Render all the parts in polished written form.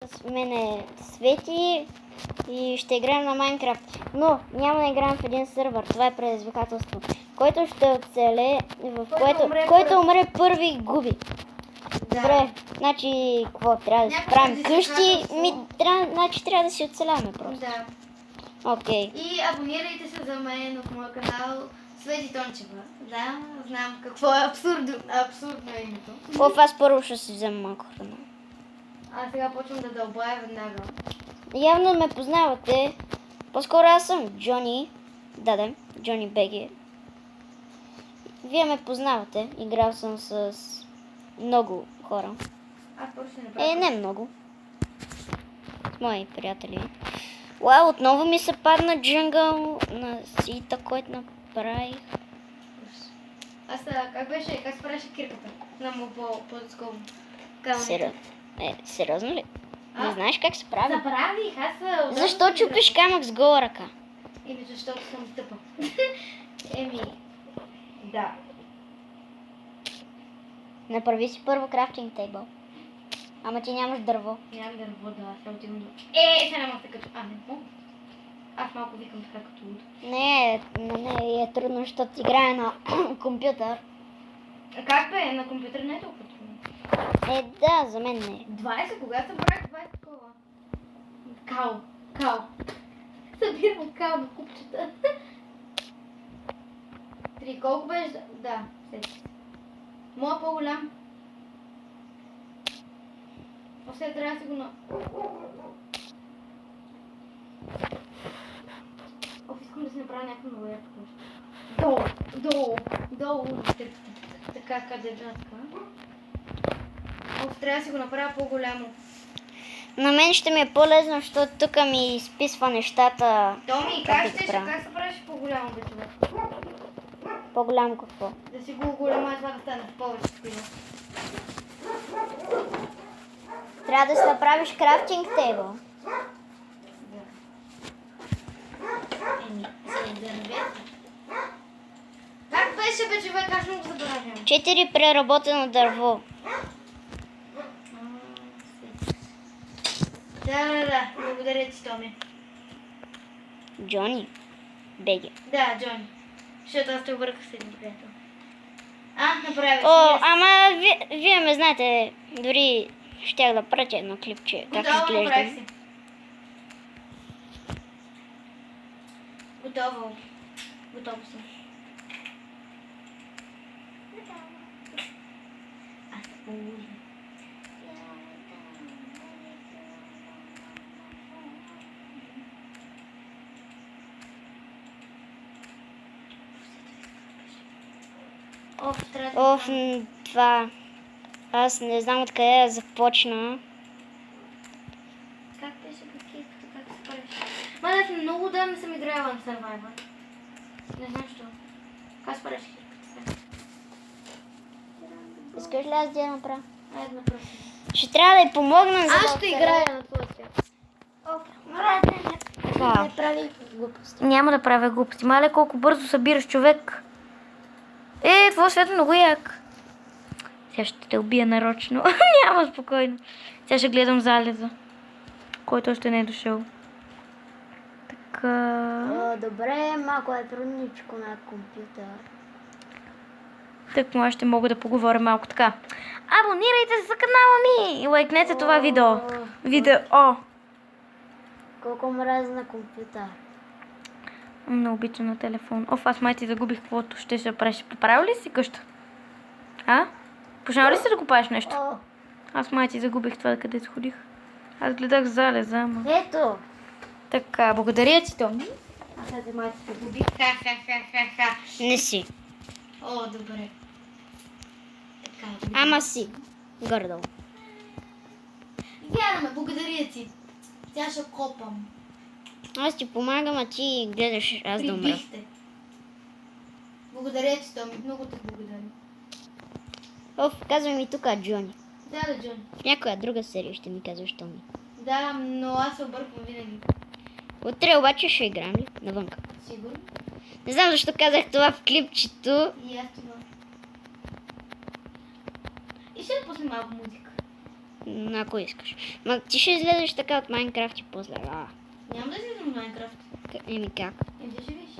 с мене Свети и ще играем на Майнкрафт. Но няма да играем в един сървър. Това е предизвикателство. Който ще оцеле, който умре първи губи. Добре, значи какво трябва да си правим? Къщи? Значи трябва да си оцеляваме просто. Да. Окей. И абонирайте се за мен в моя канал Свети Тончева. Да, знам какво е абсурдно е името. Аз първо ще си взема малко храна. А сега почвам да дълбая веднага. Явно ме познавате. По-скоро аз съм Джони. Да, Джони Беги. Вие ме познавате. Играл съм с много хора. Аз първо ще направя. Не много. С мои приятели. Вау, отново ми се падна джунгъл на сита, който направих. Аз как беше? Как се правеше кирката? На му по-скоро. Сериозно ли? Не знаеш как се прави? Забравих, аз... Защо чупиш камък с гола ръка? Защото съм тъпа. Да. Направи си първо крафтинг тейбъл. Ама ти нямаш дърво. Нямам дърво, да, сега отивам до... сега не мога да като... не мога. Аз малко викам така като луд. Не е трудно, защото играе на компютър. А как бе? На компютър не е толкова трудно. Да, за мен не. 20? Кога съм правих 20 такова? Као. Събирам као на купчета. 3. Колко беше? Да, сети. Моя по-голям. После трябва да си го на... Искам да си направя някаква нова ярка. Долу. Така, къде така. Трябва да си го направя по-голямо. На мен ще ми е по-лесно, защото тук ми изписва нещата. Томи, как се правиш по-голямо бе това? По-голямо какво? Да си го голяма, това да стане повече такива. Трябва да си направиш крафтинг тейбъл. Как беше бе човек, аз не го забравям. 4 преработено дърво. Да. Благодаря ти, Томи. Джони. Беги. Да, Джони. Защото аз те обърках с един приятел. Направиш. Ама вие ме знаете, дори щях да пратя едно клипче. Как изглежда. Готово съм. Това... Аз не знам откъде да започна. Как беше кирката, как се правиш? Много отдавна съм играла на Survivor. Не знам що. Как се правиш кирката? Искаш ли аз да я направя? Айде направи. Ще трябва да й помогнем, за аз ще играя на твоя свят. Не прави глупости. Няма да правя глупости. Мале колко бързо събираш човек. Твой свят е много як. Сега ще те убия нарочно. Няма, спокойно. Сега ще гледам залеза, който още не е дошъл. Така... Добре, малко е трудничко на компютър. Так, може ще мога да поговоря малко така. Абонирайте се за канала ми и лайкнете това видео. Колко мразя на компютър. Много обичам на телефон. Аз май ти загубих каквото ще се правиш. Поправил ли си къща? Почнал ли си да купаеш нещо? Аз май ти загубих това, където ходих. Аз гледах залеза, ама... Ето! Така, благодаря ти, Томи. Аз май ти загубих. Ха. Не си. Добре. Така, ама си. Гордо. Вярваме, благодаря ти. Тя ще копам. Аз ти помагам, а ти гледаш аз да умра. Благодаря ти, Томи. Много те благодаря. Казвай ми тук Джони. Да, Джони. Някоя друга серия ще ми казваш Томи. Да, но аз се обърквам винаги. Утре обаче ще играем ли? Навънка. Сигурно. Не знам защо казах това в клипчето. И аз това. И ще пусне малко музика. Ако искаш. Ма ти ще излезеш така от Майнкрафт и после. Няма да излизам в Майнкрафт. Еми как? Да ще виж.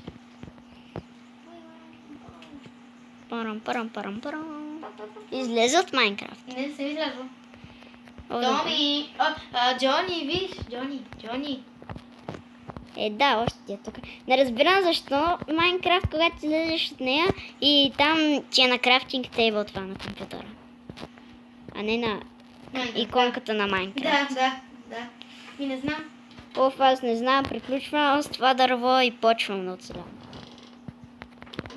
Парам. Излезе от Майнкрафт. Не съм излязла. О, добре. Томи! Джони, виж! Джони! Да, още ти е тук. Не разбирам защо Майнкрафт, когато излезеш от нея и там ти е на крафтинг тейбъл това на компютъра. А не на иконката на Майнкрафт. Да. Ми не знам. Аз не знам, приключвам с това дърво и почвам да отсюда.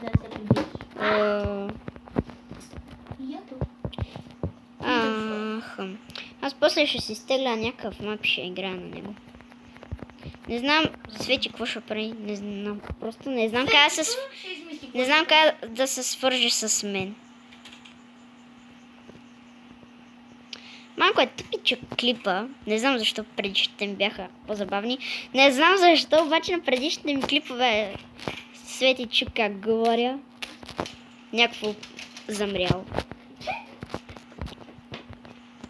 Да се прибиш. И ето. Аз после ще си изтегля някакъв мап и ще играя на него. Не знам, Свети, какво ще прави? Не знам. Просто не знам как да се свържи с мен. Малко е тъпичък клипа. Не знам защо предишните ми бяха по-забавни. Не знам защо, обаче на предишните ми клипове Свети чу как говоря. Някакво замрял.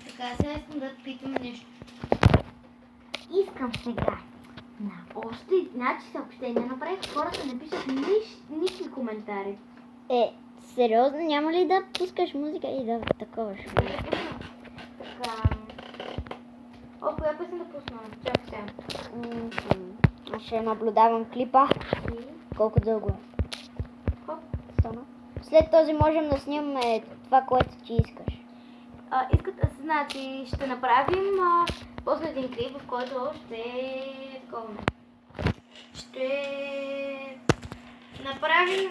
Така, сега искам да питам нещо. Искам сега на още съобщения направих, хората не пишат никакви коментари. Сериозно, няма ли да пускаш музика и да таковаш? Така. Коя песен да пусна? Чакай сега. Аз ще наблюдавам клипа. Колко дълго е? Стана. След този можем да снимаме това, което ти искаш. Значи ще направим после един клип, в който ще направим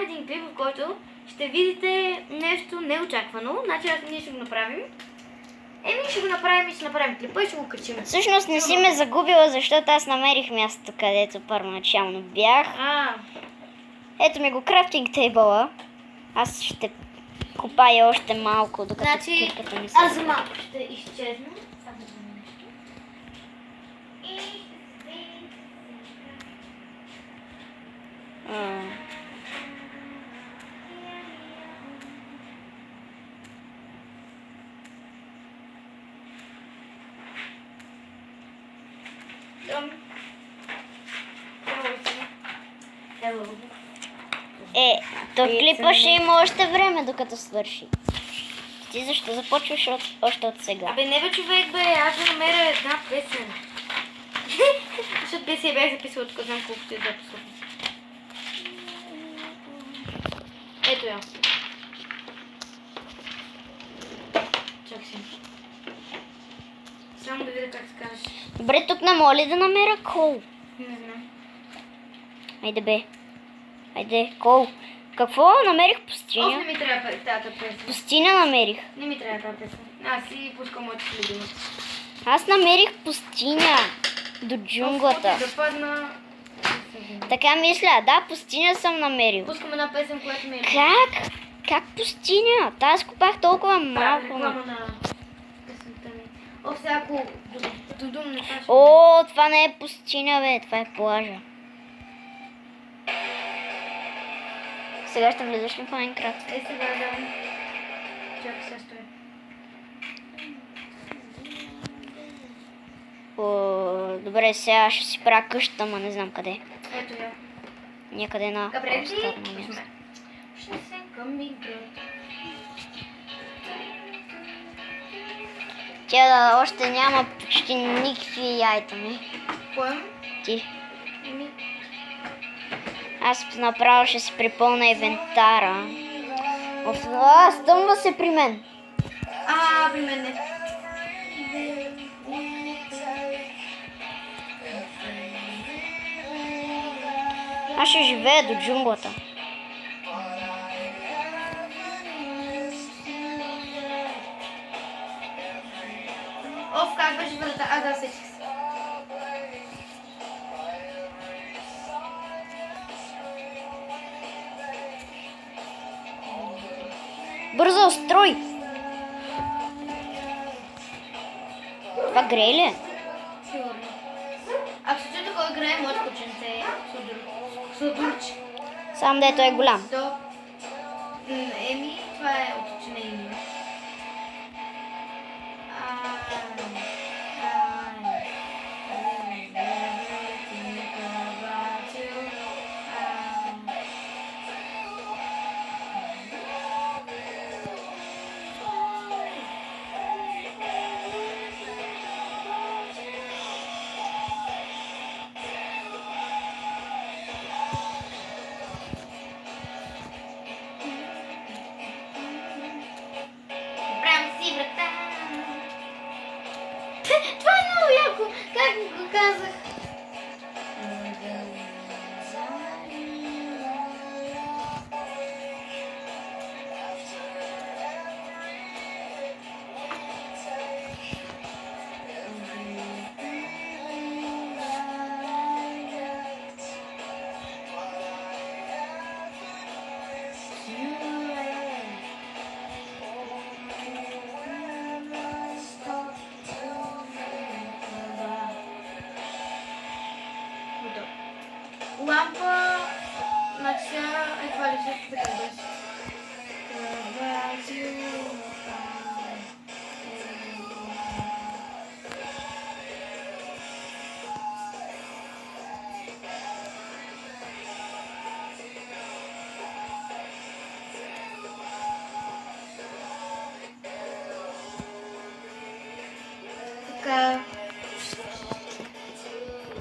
един клип, в който ще видите нещо неочаквано. Значи ние ще го направим. Ще го направим и ще направим клипа и ще го качим. Всъщност не си ме загубила, защото аз намерих мястото, където първоначално бях. Ето ми го крафтинг тейбъла. Аз ще копая още малко, докато кирката ми се... Аз за малко ще изчезна. Само да взема нещо. И то клипа ще има още време, докато свърши. Ти защо започваш още от сега? Не бе, човек, аз да намеря една песен. Защото те си я бях записала, тук знам колко ти е записала. Ето я. Чакай си. Само да видя как се казваш. Добре, тук не мога ли да намеря кол? Не знам. Айде, кол. Какво? Намерих пустиня. Не ми трябва тази песен. Пустиня намерих. Не ми трябва тази песен. Аз си пускам моите любими. Аз намерих пустиня до джунглата. Да падна. Така мисля, да, пустиня съм намерил. Пускам една песен, която ми е... Как? Как пустиня? Аз купах толкова малко. Реклама на песента ми. Всяко дудум не каже. Това не е пустиня, бе, това е плажа. Сега ще влизаш ли в Майнкрафт? Сега да... Чакай, сега стоя. Добре, сега ще си правя къщата, ма не знам къде. Ето я. Някъде на по-старно място. Ще се към играта. Тя още няма почти никакви айтеми. Поем? Ти. Аз направо ще си припълна инвентара. Стъмва се при мен. При мен не. Аз ще живея до джунглата. Как беше врата? Да, сетих се. Бързо, строй! Това грей ли е? Сигурно. Ако се чуете кой играе, моето кученце е Сладурче. Само дето е голям. Това е от учене име. Прям си врата. Това е много яко. Как го казах? Лампа, значи сега е това ли ще така беше. Така.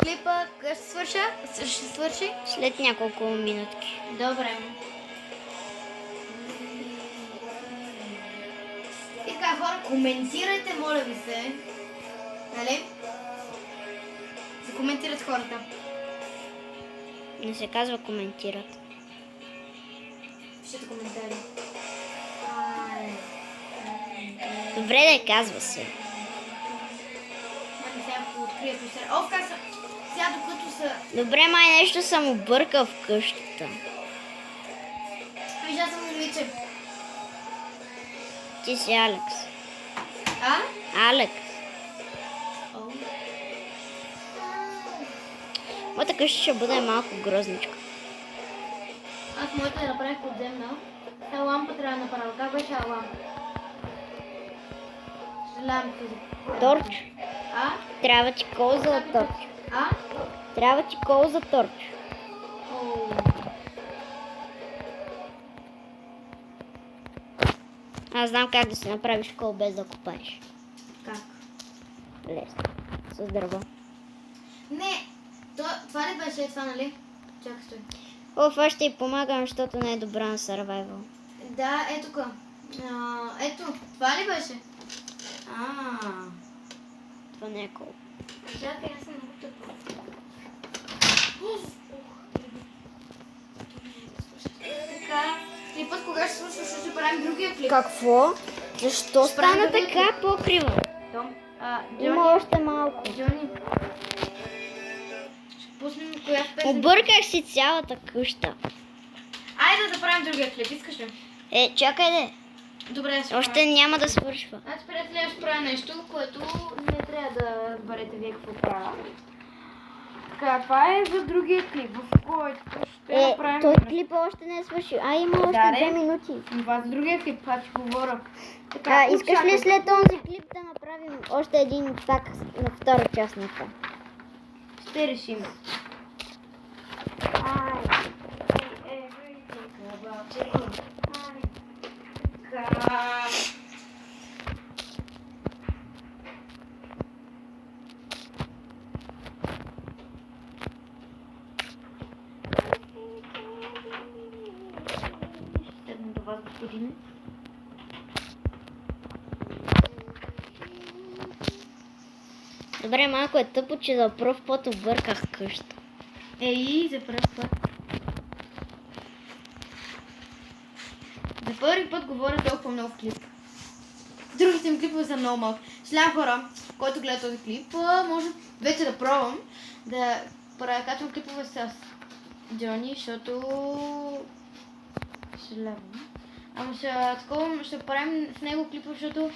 Клипа къде ще свърша? Ще свърши? След няколко минутки. Добре. И така, хора, коментирайте, моля ви се. Нали? Да коментират хората. Не се казва коментират. Пишете коментари. Добре да я казва се. Мани сега открия писар. О, как са... Сега докато са... Добре, май нещо съм объркал в къщата. Виж, аз съм момиче. Ти си Алекс. А? Алекс. Моята къща ще бъде малко грозничка. Аз моята я направих подземна. Та лампа трябва да направя. Как беше лампа? Съжалявам се. Торч. А? Трябва ти кол за торч. А? Трябва ти кол за торч. О. Аз знам как да си направиш кол без да копаеш. Как? Лесно. С дърво. Не! Това ли беше това, нали? Чакай, стой. Оф, аз ще й помагам, защото не е добра на survival. Да, ето ка. Ето, това ли беше? Това не е кол. Чакай, аз съм много тъпа. Така, клипът кога ще слушаш, ще правим другия клип. Какво? Защо стана правим другия така покрива? Том, Има още малко. Джони. Ще пуснем коя песен. Обърках си цялата къща. Айде да правим другия клип, искаш ли? Чакай де. Добре, ще Още няма да свършва. Значи, приятели, аз ще правя нещо, което не трябва да разберете вие какво правя. Така, това е за другия клип, в който ще направим... Той клип още не е свършил. Има още 2 минути. Това за другия клип, това ще говоря. Така, Искаш ли след този клип да направим още един так на втора част на това? Ще решим. Седна до вас, господине. Добре, малко е тъпо, че за пръв път обърках къща. Ей, за първи път. За първи път говоря толкова много в клип. Другите ми клипове са много малко. Шлям хора, който гледа този клип, може вече да пробвам да качвам клипове с Джони, защото шлям. Ама ще правим с него клипове, защото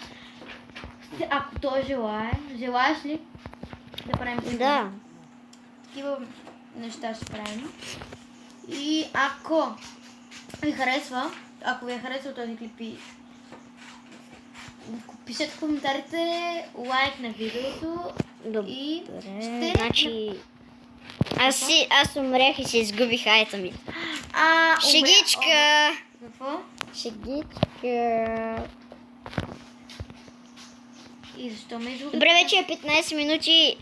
ако той желае, желаеш ли да правим клипове? Да. Такива неща ще правим. И ако ви харесва този клип и пишете в коментарите лайк на видеото. Добре, И значи... Аз умрях и се изгубих айта ми. Шегичка! Какво? Шегичка. И защо ме изгубих? Добре, вече е 15 минути.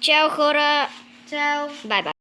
Чао, хора. Чао! Бай-бай.